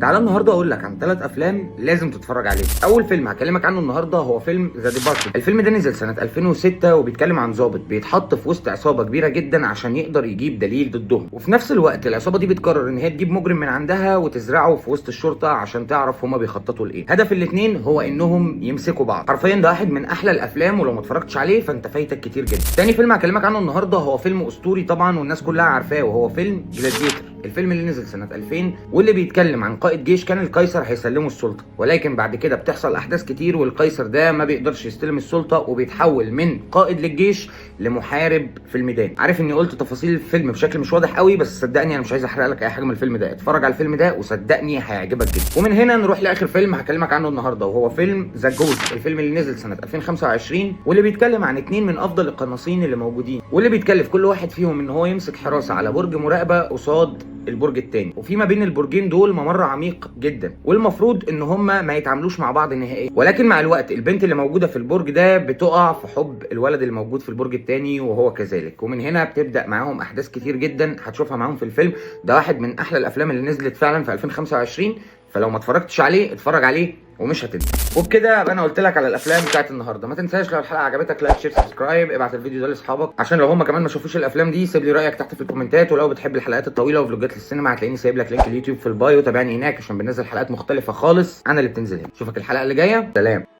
تعالى النهارده اقول لك عن 3 افلام لازم تتفرج عليهم. اول فيلم هكلمك عنه النهارده هو فيلم ذا ديبارتمنت. الفيلم ده نزل سنه 2006 وبيتكلم عن ضابط بيتحط في وسط عصابه كبيره جدا عشان يقدر يجيب دليل ضدهم، وفي نفس الوقت العصابه دي بتقرر ان هي تجيب مجرم من عندها وتزرعه في وسط الشرطه عشان تعرف هما بيخططوا لايه. هدف الاثنين هو انهم يمسكوا بعض. حرفيا ده واحد من احلى الافلام، ولو ما اتفرجتش عليه فانت فايتك كتير جدا. تاني فيلم هكلمك عنه النهارده هو فيلم اسطوري طبعا والناس كلها عارفاه، وهو فيلم جلاديتور. الفيلم اللي نزل سنه 2000 واللي بيتكلم عن قائد جيش كان القيصر هيسلمه السلطه، ولكن بعد كده بتحصل احداث كتير والقيصر ده ما بيقدرش يستلم السلطه وبيتحول من قائد للجيش لمحارب في الميدان. عارف اني قلت تفاصيل الفيلم بشكل مش واضح قوي، بس صدقني انا مش عايز احرق لك اي حاجه من الفيلم ده. اتفرج على الفيلم ده وصدقني هيعجبك جدا. ومن هنا نروح لاخر فيلم هكلمك عنه النهارده وهو فيلم ذا جوست. الفيلم اللي نزل سنه 2025 واللي بيتكلم عن 2 من افضل القناصين اللي موجودين، واللي بيتكلف كل واحد فيهم ان هو يمسك حراسه على برج مراقبه قصاد البرج التاني، وفي ما بين البرجين دول ممر عميق جدا، والمفروض ان هما ما يتعاملوش مع بعض نهائيا. ولكن مع الوقت البنت اللي موجوده في البرج ده بتقع في حب الولد اللي موجود في البرج التاني وهو كذلك، ومن هنا بتبدا معاهم احداث كتير جدا هتشوفها معاهم في الفيلم. ده واحد من احلى الافلام اللي نزلت فعلا في 2025، فلو ما اتفرجتش عليه اتفرج عليه ومش هتندم. وبكده ابقى انا قلت لك على الافلام بتاعت النهارده. ما تنساش لو الحلقه عجبتك لايك شير سبسكرايب، ابعت الفيديو ده لاصحابك عشان لو هم كمان ما شافوش الافلام دي. سيب لي رايك تحت في الكومنتات، ولو بتحب الحلقات الطويله وفلوجات للسينما هتلاقيني سايب لك لينك اليوتيوب في البايو. تابعني هناك عشان بننزل حلقات مختلفه خالص عن اللي بتنزل هنا. اشوفك الحلقه اللي جايه. سلام.